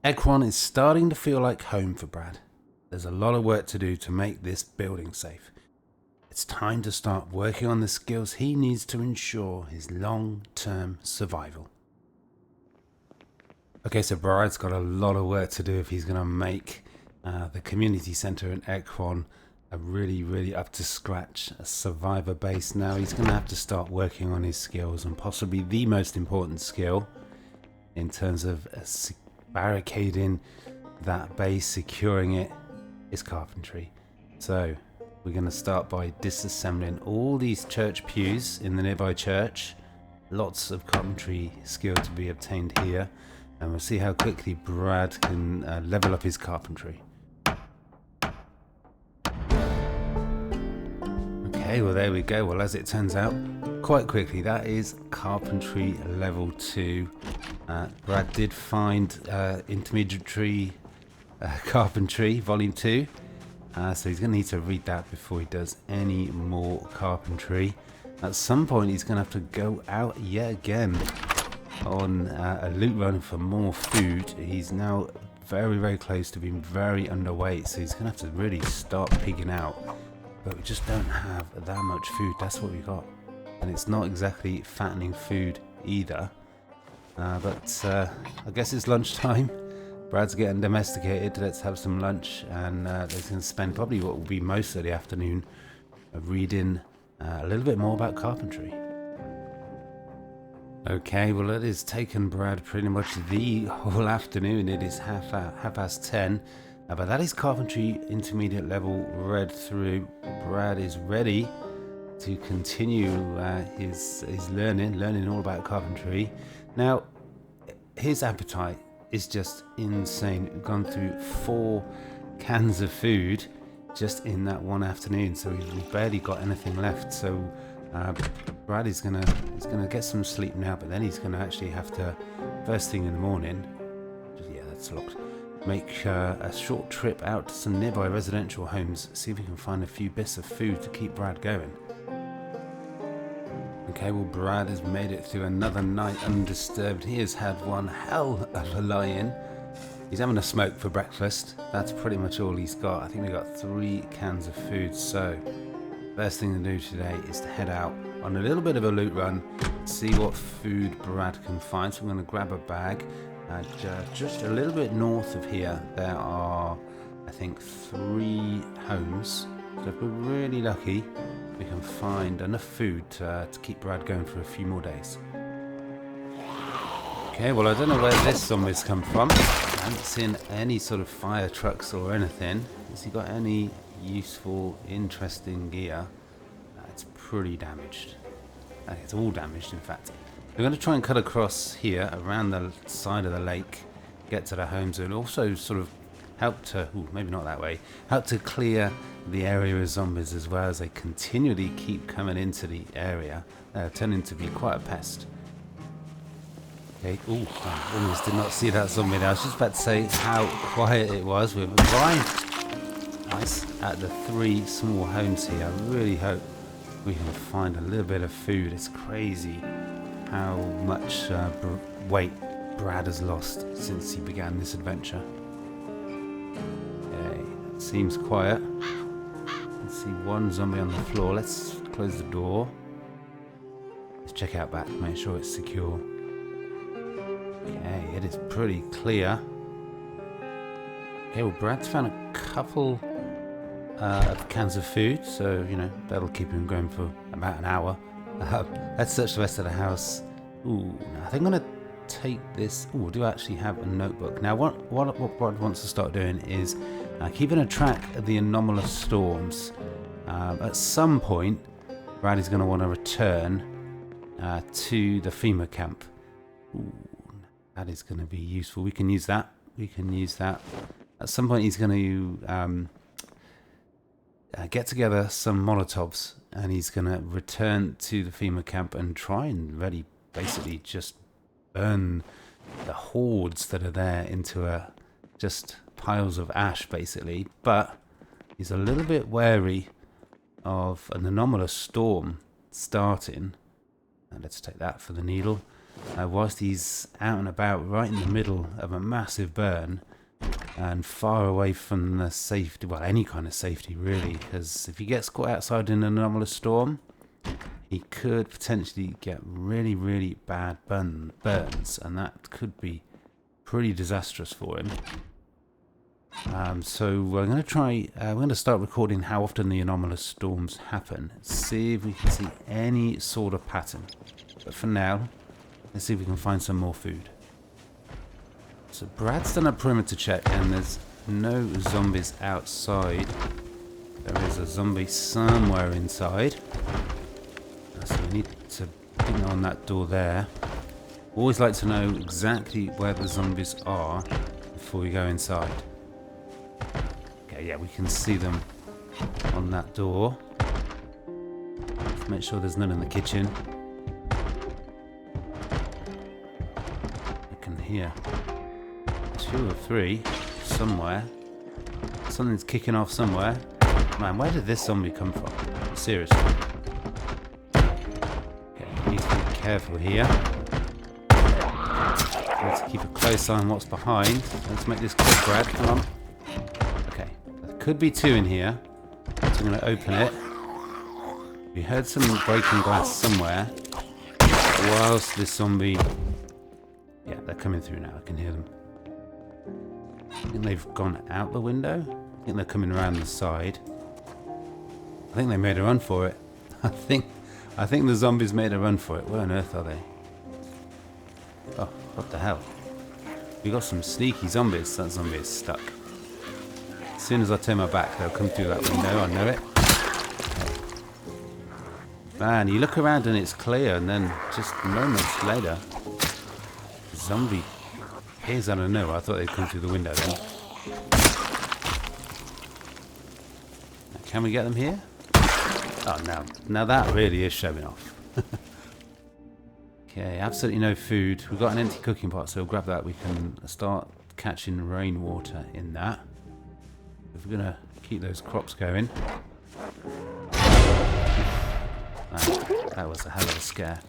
Ekron is starting to feel like home for Brad. There's a lot of work to do to make this building safe. It's time to start working on the skills he needs to ensure his long-term survival. Okay, so Brad's got a lot of work to do if he's going to make the community center in Ekron a really up to scratch survivor base. Now he's going to have to start working on his skills, and possibly the most important skill in terms of barricading that base, securing it, is carpentry. So we're going to start by disassembling all these church pews in the nearby church. Lots of carpentry skill to be obtained here, and we'll see how quickly Brad can level up his carpentry. Okay, well there we go. Well, as it turns out, quite quickly, that is carpentry level 2. Brad did find intermediary carpentry volume 2, so he's going to need to read that before he does any more carpentry. At some point he's going to have to go out yet again on a loot run for more food. He's now very close to being very underweight, so he's going to have to really start pigging out. But we just don't have that much food. That's what we got, and it's not exactly fattening food either. But I guess it's lunchtime. Brad's getting domesticated. Let's have some lunch, and they're going to spend probably what will be most of the afternoon reading a little bit more about carpentry. Okay, well it has taken Brad pretty much the whole afternoon. It is half past 10. But that is carpentry intermediate level read through. Brad is ready to continue his learning all about carpentry. Now, his appetite is just insane. We've gone through 4 cans of food just in that one afternoon, so we've barely got anything left. So Brad is gonna get some sleep now, but then he's gonna actually have to, first thing in the morning, yeah, that's locked, make a short trip out to some nearby residential homes, see if we can find a few bits of food to keep Brad going. Okay, well Brad has made it through another night undisturbed. He has had one hell of a lie-in. He's having a smoke for breakfast. That's pretty much all he's got. I think we got 3 cans of food. So first thing to do today is to head out on a little bit of a loot run, see what food Brad can find. So I'm going to grab a bag. Just a little bit north of here, there are, I think, 3 homes. So if we're really lucky, we can find enough food to keep Brad going for a few more days. Okay, well I don't know where this zombie's come from. I haven't seen any sort of fire trucks or anything. Has he got any useful, interesting gear? It's pretty damaged. It's all damaged, in fact. We're going to try and cut across here around the side of the lake, get to the homes, and also sort of help to, maybe not that way, help to clear the area of zombies as well, as they continually keep coming into the area, turning to be quite a pest. Okay, I almost did not see that zombie there. I was just about to say how quiet it was. We've arrived at the 3 small homes here. I really hope we can find a little bit of food. It's crazy how much weight Brad has lost since he began this adventure. Okay, it seems quiet. Let's see one zombie on the floor. Let's close the door. Let's check out back, make sure it's secure. Okay, it is pretty clear. Okay, well Brad's found a couple of cans of food, so that'll keep him going for about an hour. Let's search the rest of the house. I think I'm going to take this. I do actually have a notebook. Now what Brad wants to start doing is keeping a track of the anomalous storms. At some point, Brad is going to want to return to the FEMA camp. That is going to be useful. We can use that. At some point he's going to get together some Molotovs, and he's going to return to the FEMA camp and try and really basically just burn the hordes that are there into just piles of ash, basically. But he's a little bit wary of an anomalous storm starting. And let's take that for the needle. Whilst he's out and about right in the middle of a massive burn and far away from the safety, well, any kind of safety really, because if he gets caught outside in an anomalous storm, he could potentially get really, really bad burns, and that could be pretty disastrous for him. So we're going to try, we're going to start recording how often the anomalous storms happen, see if we can see any sort of pattern. But for now, let's see if we can find some more food. So Brad's done a perimeter check and there's no zombies outside. There is a zombie somewhere inside. So we need to ping on that door there. Always like to know exactly where the zombies are before we go inside. Okay, yeah, we can see them on that door. Let's make sure there's none in the kitchen. I can hear 2 or 3 somewhere. Something's kicking off somewhere. Man, where did this zombie come from? Seriously. Okay, need to be careful here. Need to keep a close eye on what's behind. Let's make this quick, Brad. Come on. Okay, there could be 2 in here. So I'm going to open it. We heard some breaking glass somewhere. Whilst this zombie... Yeah, they're coming through now. I can hear them. I think they've gone out the window. I think they're coming around the side. I think they made a run for it. I think the zombies made a run for it. Where on earth are they? Oh, what the hell? We got some sneaky zombies. That zombie is stuck. As soon as I turn my back, they'll come through that window. I know it. Man, you look around and it's clear, and then just moments later, the zombie appears out of nowhere. I thought they'd come through the window then. Can we get them here? Oh, now that really is showing off. Okay, absolutely no food. We've got an empty cooking pot, so we'll grab that. We can start catching rainwater in that. If we're going to keep those crops going. That was a hell of a scare.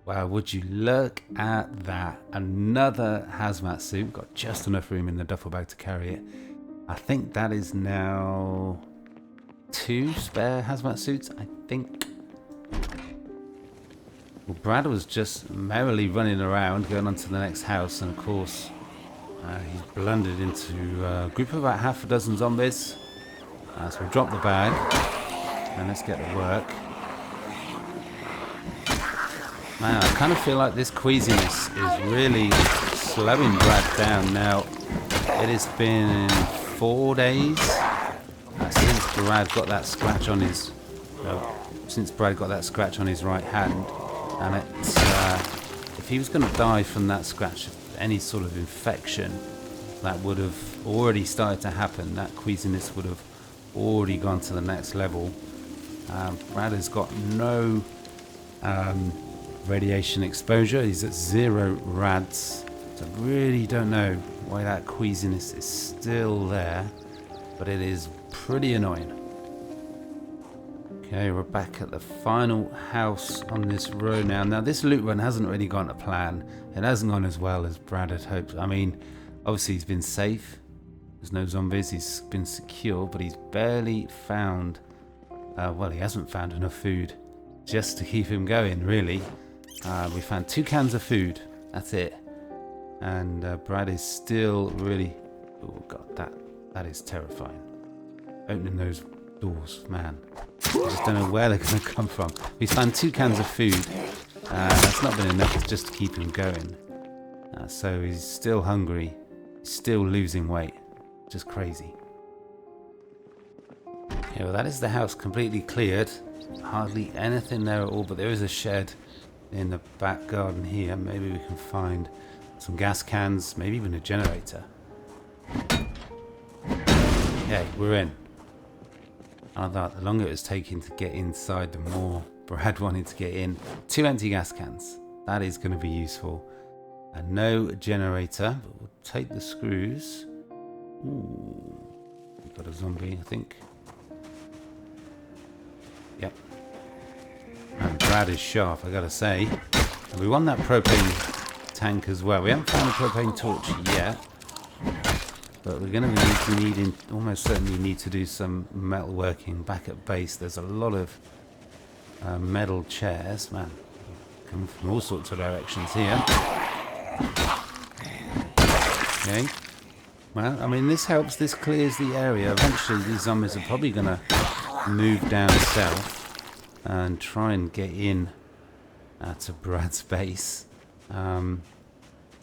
Wow, would you look at that. Another hazmat suit. Got just enough room in the duffel bag to carry it. I think that is now 2 spare hazmat suits, I think. Well, Brad was just merrily running around, going on to the next house, and of course, he's blundered into a group of about half a dozen zombies. So we'll drop the bag, and let's get to work. Man, I kind of feel like this queasiness is really slowing Brad down now. It has been 4 days since Brad got that scratch on his right hand, and it's if he was going to die from that scratch of any sort of infection, that would have already started to happen. That queasiness would have already gone to the next level. Brad has got no radiation exposure. He's at 0 rads. So I really don't know why that queasiness is still there, but it is pretty annoying. Okay, we're back at the final house on this road now. Now, this loot run hasn't really gone to plan. It hasn't gone as well as Brad had hoped. I mean, obviously he's been safe. There's no zombies. He's been secure, but he's barely found... well, he hasn't found enough food just to keep him going, really. We found 2 cans of food. That's it. And Brad is still really... Oh, God, that is terrifying. Opening those doors, man. I just don't know where they're going to come from. We found 2 cans of food. That's not been enough just to keep him going. So he's still hungry. Still losing weight. Just crazy. Okay, well, that is the house completely cleared. Hardly anything there at all, but there is a shed in the back garden here. Maybe we can find some gas cans, maybe even a generator. Okay, we're in. I thought the longer it was taking to get inside, the more Brad wanted to get in. 2 empty gas cans. That is going to be useful. And no generator, but we'll take the screws. Ooh, we've got a zombie, I think. Yep. And Brad is sharp, I gotta say. And we want that propane tank as well. We haven't found a propane torch yet. But we're going to almost certainly need to do some metal working back at base. There's a lot of metal chairs, man, coming from all sorts of directions here. Okay. Well, I mean, this helps. This clears the area. Eventually, these zombies are probably going to move down south and try and get in to Brad's base. So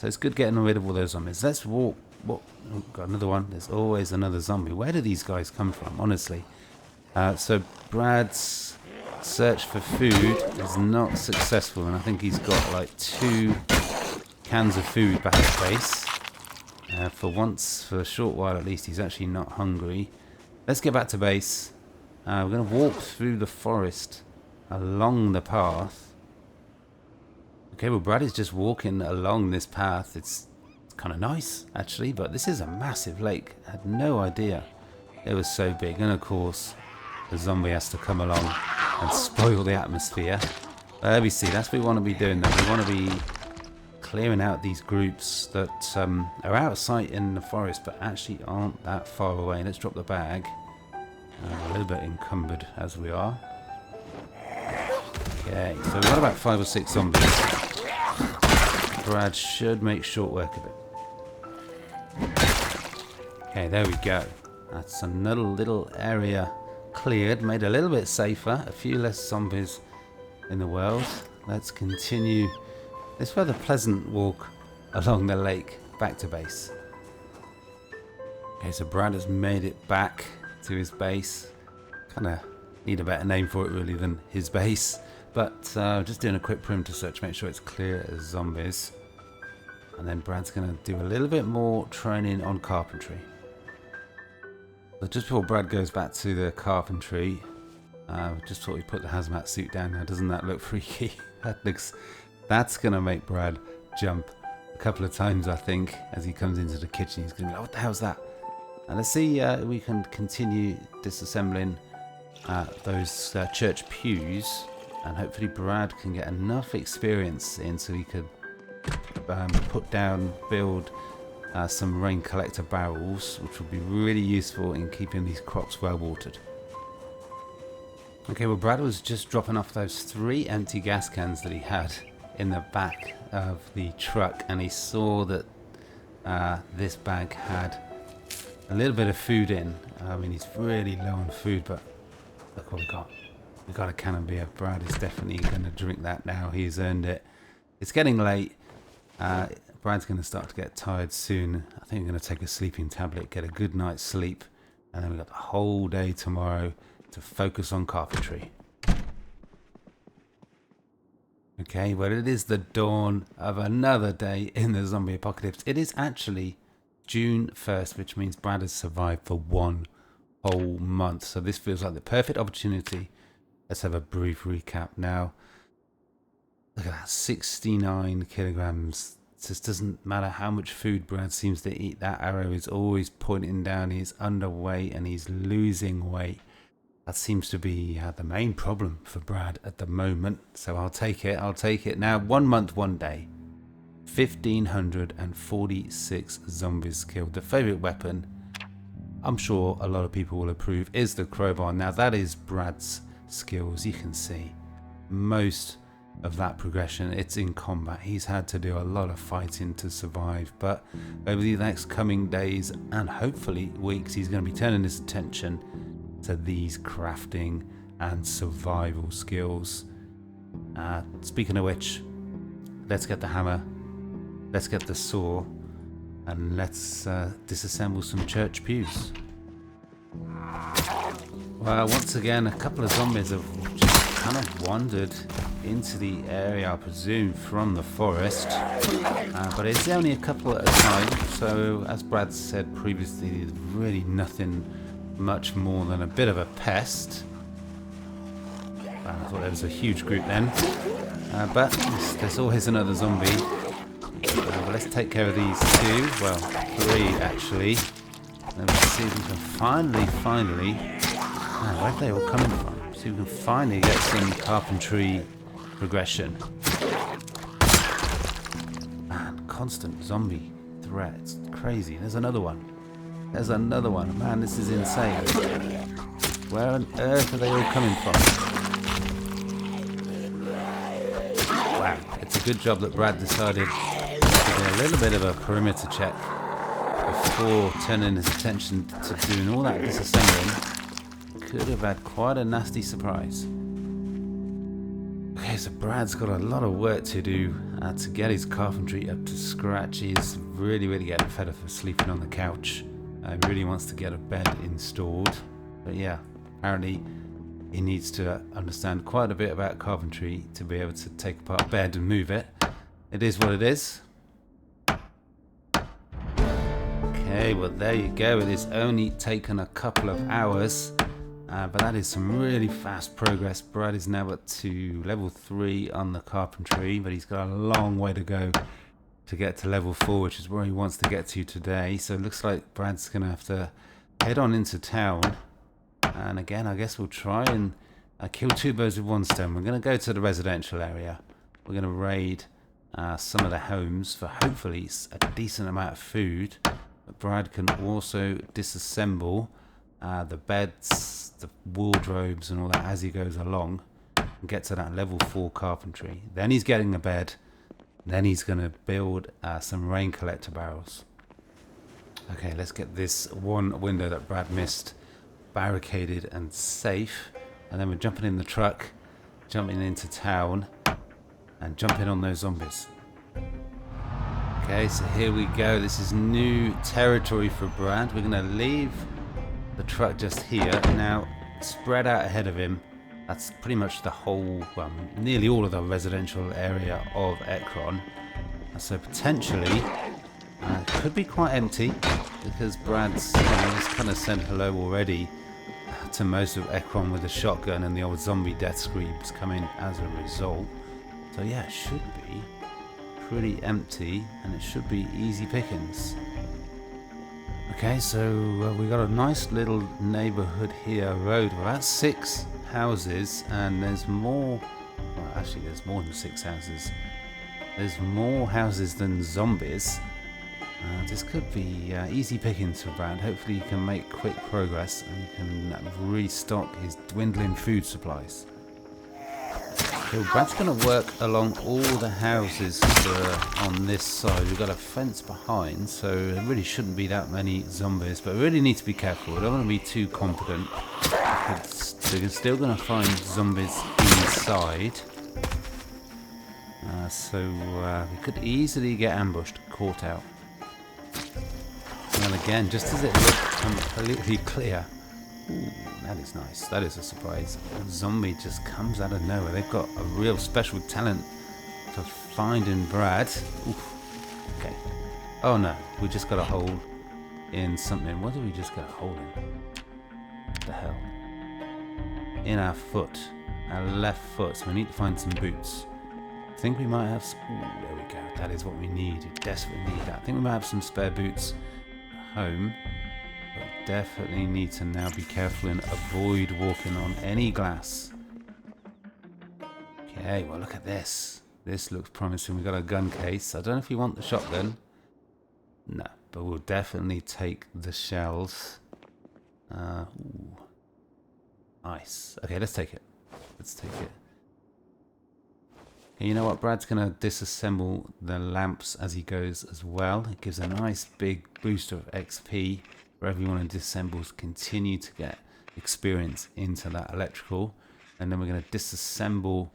it's good getting rid of all those zombies. Let's walk. What? Oh, got another one. There's always another zombie. Where do these guys come from, honestly? So Brad's search for food is not successful, and I think he's got like 2 cans of food back at base. For once, for a short while at least, he's actually not hungry. Let's get back to base. We're going to walk through the forest along the path. Okay, well, Brad is just walking along this path. It's kind of nice, actually, but this is a massive lake. I had no idea it was so big. And of course, the zombie has to come along and spoil the atmosphere. There we see, that's what we want to be doing though. We want to be clearing out these groups that are out of sight in the forest, but actually aren't that far away. Let's drop the bag. A little bit encumbered as we are. Okay, so we've got about 5 or 6 zombies. Brad should make short work of it. Okay, there we go. That's another little area cleared, made a little bit safer, a few less zombies in the world. Let's continue this rather pleasant walk along the lake back to base. Okay, so Brad has made it back to his base. Kind of need a better name for it really than his base, but just doing a quick perimeter search, make sure it's clear as zombies. And then Brad's going to do a little bit more training on carpentry. But just before Brad goes back to the carpentry, just thought we'd put the hazmat suit down now. Doesn't that look freaky? That's going to make Brad jump a couple of times, I think, as he comes into the kitchen. He's going to be like, what the hell's that? And let's see we can continue disassembling those church pews. And hopefully Brad can get enough experience in so he could build some rain collector barrels, which will be really useful in keeping these crops well watered. Okay, well, Brad was just dropping off those 3 empty gas cans that he had in the back of the truck, and he saw that this bag had a little bit of food in. I mean, he's really low on food, but look what we got. We got a can of beer. Brad is definitely going to drink that now. He's earned it. It's getting late. Brad's going to start to get tired soon. I think we're going to take a sleeping tablet, get a good night's sleep, and then we've got the whole day tomorrow to focus on carpentry. Okay, well, it is the dawn of another day in the zombie apocalypse. It is actually June 1st, which means Brad has survived for 1 whole month. So this feels like the perfect opportunity. Let's have a brief recap now. Look at that, 69 kilograms. It just doesn't matter how much food Brad seems to eat. That arrow is always pointing down. He's underweight and he's losing weight. That seems to be the main problem for Brad at the moment. So I'll take it. I'll take it. Now, 1 month, 1 day. 1,546 zombies killed. The favourite weapon, I'm sure a lot of people will approve, is the crowbar. Now, that is Brad's skills. You can see most of that progression, it's in combat. He's had to do a lot of fighting to survive, but over the next coming days and hopefully weeks, he's going to be turning his attention to these crafting and survival skills. Speaking of which, let's get the hammer, let's get the saw, and let's disassemble some church pews. Well, once again, a couple of zombies have just kind of wandered into the area, I presume, from the forest. But it's only a couple at a time, so as Brad said previously, there's really nothing much more than a bit of a pest. I thought there was a huge group then. But there's always another zombie Well, let's take care of these 2. Well, 3 actually. And let's see if we can finally... where are they all coming from? See if we can finally get some carpentry progression. Man, constant zombie threats. Crazy. There's another one. Man, this is insane. Where on earth are they all coming from? Wow, it's a good job that Brad decided to do a little bit of a perimeter check before turning his attention to doing all that disassembling. Could have had quite a nasty surprise. Okay, so Brad's got a lot of work to do to get his carpentry up to scratch. He's really getting fed up of sleeping on the couch. He really wants to get a bed installed. But yeah, apparently he needs to understand quite a bit about carpentry to be able to take apart a bed and move it. It is what it is. Okay, well there you go. It has only taken a couple of hours. But that is some really fast progress. Brad is now up to level 3 on the carpentry, but he's got a long way to go to get to level 4, which is where he wants to get to today. So it looks like Brad's going to have to head on into town. And again, I guess we'll try and kill 2 birds with 1 stone. We're going to go to the residential area. We're going to raid some of the homes for hopefully a decent amount of food. But Brad can also disassemble the beds, the wardrobes and all that as he goes along and get to that level 4 carpentry. Then he's getting a bed. Then he's going to build some rain collector barrels. Okay, let's get this one window that Brad missed barricaded and safe. And then we're jumping in the truck, jumping into town and jumping on those zombies. Okay, so here we go. This is new territory for Brad. We're going to leave the truck just here. Now, spread out ahead of him, that's pretty much the whole, well, nearly all of the residential area of Ekron. So potentially, it could be quite empty, because Brad's just kind of said hello already to most of Ekron with a shotgun, and the old zombie death screams coming as a result. So yeah, it should be pretty empty, and it should be easy pickings. Okay, so we got a nice little neighborhood here, road of about 6 houses, and there's more, well actually there's more than 6 houses. There's more houses than zombies. This could be easy pickings for Brad. Hopefully he can make quick progress and can restock his dwindling food supplies. So Brad's going to work along all the houses on this side. We've got a fence behind, so there really shouldn't be that many zombies, but we really need to be careful. We don't want to be too confident. We're still going to find zombies inside. We could easily get ambushed, caught out. And again, just as it looked completely clear. Ooh, that is nice. That is a surprise. A zombie just comes out of nowhere. They've got a real special talent for finding Brad. Oof. Okay. Oh no, we just got a hole in something. What did we just get a hole in? What the hell? In our foot. Our left foot. So we need to find some boots. I think we might have some... Ooh, there we go. That is what we need. We desperately need that. I think we might have some spare boots at home. But definitely need to now be careful and avoid walking on any glass. Okay, well look at this. This looks promising. We've got a gun case. I don't know if you want the shotgun. No, but we'll definitely take the shells. Ooh. Nice. Okay, let's take it. Let's take it. And you know what? Brad's going to disassemble the lamps as he goes as well. It gives a nice big boost of XP for everyone who disassembles. Continue to get experience into that electrical. And then we're going to disassemble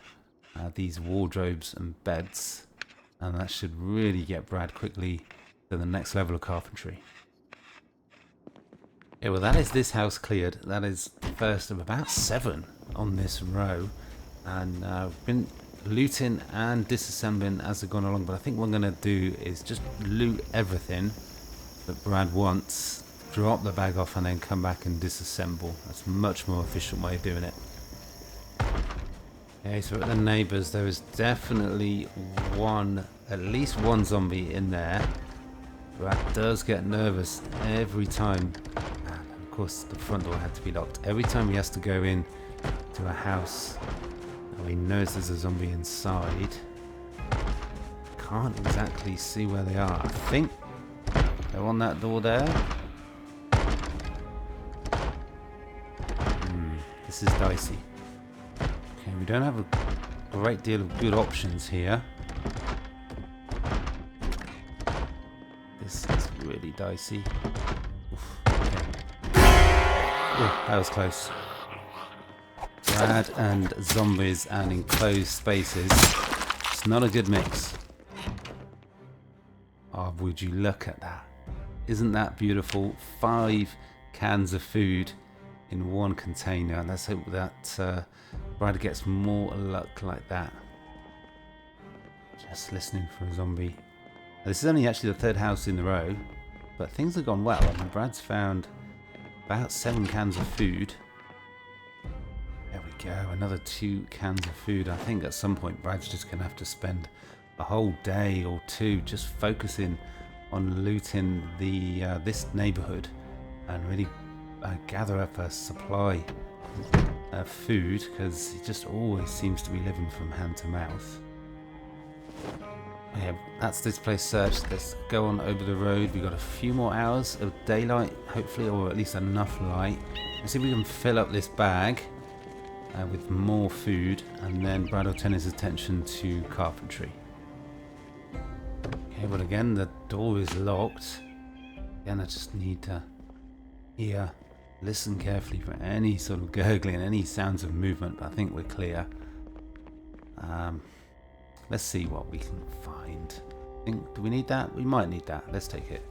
these wardrobes and beds. And that should really get Brad quickly to the next level of carpentry. Yeah, well, that is this house cleared. That is the first of about 7 on this row. And we've been looting and disassembling as we've gone along, but I think what I'm going to do is just loot everything that Brad wants, drop the bag off, and then come back and disassemble. That's a much more efficient way of doing it. Okay, so at the neighbours, there is definitely at least one zombie in there. Brad does get nervous every time. And of course, the front door had to be locked. Every time he has to go in to a house, he knows there's a zombie inside. Can't exactly see where they are. I think they're on that door there. This is dicey. Okay, we don't have a great deal of good options here. This is really dicey. Oof, okay. Oh, that was close. Brad and zombies and enclosed spaces. It's not a good mix. Oh, would you look at that? Isn't that beautiful? 5 cans of food in one container. And let's hope that Brad gets more luck like that. Just listening for a zombie. This is only actually the 3rd house in a row, but things have gone well. I mean, Brad's found about 7 cans of food. There we go, another 2 cans of food. I think at some point Brad's just going to have to spend a whole day or 2 just focusing on looting this neighborhood and really gather up a supply of food, because he just always seems to be living from hand to mouth. Okay, that's this place searched. Let's go on over the road. We've got a few more hours of daylight, hopefully, or at least enough light. Let's see if we can fill up this bag with more food, and then Brad will turn his attention to carpentry. Okay, but again, the door is locked. Again, I just need to listen carefully for any sort of gurgling, any sounds of movement, but I think we're clear. Let's see what we can find. Do we need that? We might need that. Let's take it.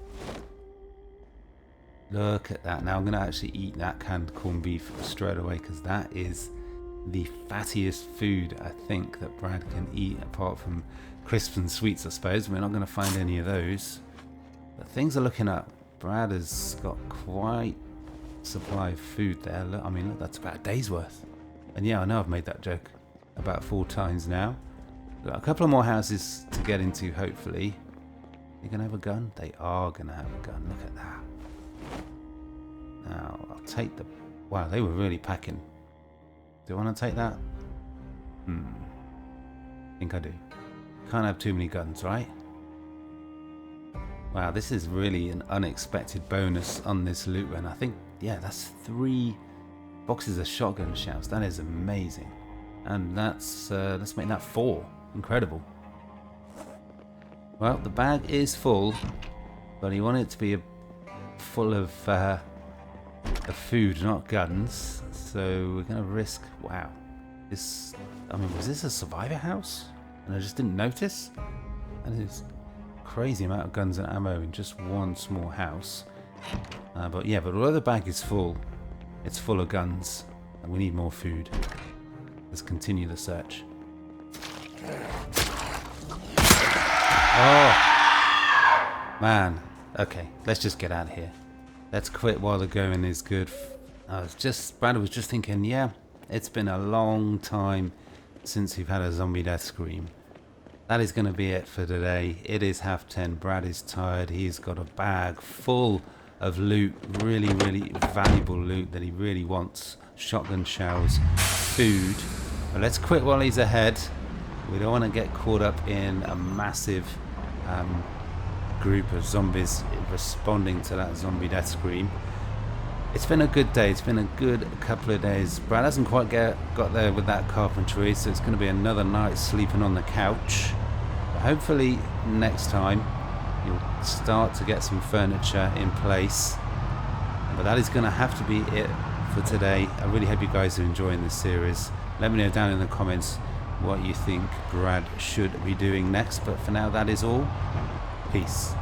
Look at that. Now I'm going to actually eat that canned corned beef straight away, because that is the fattiest food I think that Brad can eat, apart from crisps and sweets, I suppose. We're not going to find any of those. But things are looking up. Brad has got quite a supply of food there. Look, I mean, look, that's about a day's worth. And yeah, I know I've made that joke about 4 times now. Got a couple of more houses to get into, hopefully. They're going to have a gun? They are going to have a gun. Look at that. Now, I'll take the... Wow, they were really packing. Do I want to take that? I think I do. Can't have too many guns, right? Wow, this is really an unexpected bonus on this loot run. I think, yeah, that's 3 boxes of shotgun shells. That is amazing. And that's, let's make that 4. Incredible. Well, the bag is full, but he wanted it to be full of food, not guns. So we're going to risk... Wow. This... I mean, was this a survivor house? And I just didn't notice? That is a crazy amount of guns and ammo in just one small house. But yeah, but although the bag is full, it's full of guns. And we need more food. Let's continue the search. Oh! Man. Okay, let's just get out of here. Let's quit while the going is good. Brad was just thinking, yeah, it's been a long time since we've had a zombie death scream. That is going to be it for today. It is 10:30. Brad is tired. He's got a bag full of loot, really, really valuable loot that he really wants. Shotgun shells, food. But let's quit while he's ahead. We don't want to get caught up in a massive group of zombies responding to that zombie death scream. It's been a good day. It's been a good couple of days. Brad hasn't quite got there with that carpentry, so it's going to be another night sleeping on the couch. But hopefully next time you'll start to get some furniture in place. But that is going to have to be it for today. I really hope you guys are enjoying this series. Let me know down in the comments what you think Brad should be doing next. But for now, that is all. Peace.